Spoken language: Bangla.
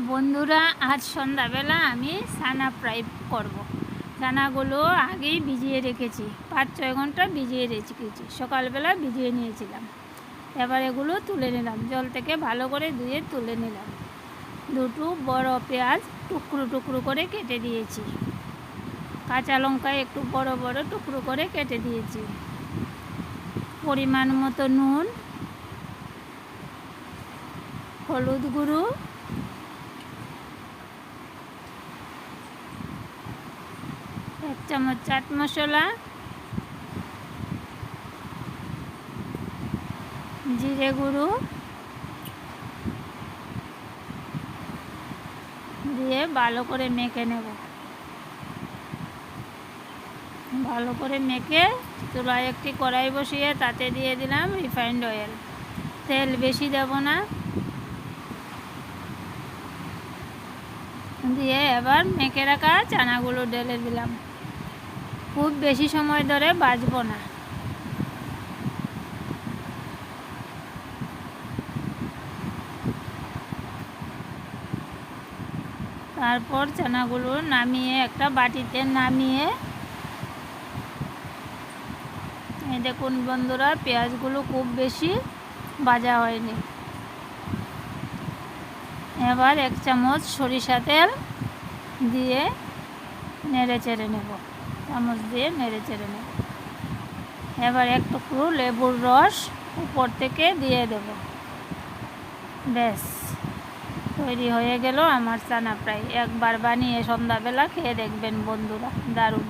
বন্ধুরা, আজ সন্ধ্যাবেলা আমি ছানা ফ্রাই করব। ছানাগুলো আগেই ভিজিয়ে রেখেছি, 5-6 ঘন্টা ভিজিয়ে রেখেছি। সকালবেলা ভিজিয়ে নিয়েছিলাম। এবার এগুলো তুলে নিলাম, জল থেকে ভালো করে ধুয়ে তুলে নিলাম। দুটো বড় পেঁয়াজ টুকরো টুকরো করে কেটে দিয়েছি। কাঁচা লঙ্কা একটু বড় বড় টুকরো করে কেটে দিয়েছি। পরিমাণ মতো নুন, হলুদ গুঁড়ো, এক চামচ চাট মশলা, জিরে গুঁড়ো দিয়ে ভালো করে মেখে নেব। ভালো করে মেখে চুলায় একটি কড়াই বসিয়ে তাতে দিয়ে দিলাম রিফাইন্ড অয়েল। তেল বেশি দেব না। দিয়ে এবার মেখে রাখা চানাগুলো ঢেলে দিলাম। খুব বেশি সময় ধরে ভাজবো না। তারপর চানাগুলো নামিয়ে একটা বাটিতে নামিয়ে, এই দেখুন বন্ধুরা, পেঁয়াজগুলো খুব বেশি ভাজা হয়নি। এবার 1 চামচ সরিষা তেল দিয়ে নেড়ে চেড়ে নেব। চামচ দিয়ে নেড়ে চেড়ে নেব। এবার এক টুকরো লেবুর রস উপর থেকে দিয়ে দেব। ব্যাস, তৈরি হয়ে গেল আমার ছানা ফ্রাই। একবার বানিয়ে সন্ধ্যাবেলা খেয়ে দেখবেন বন্ধুরা, দারুণ।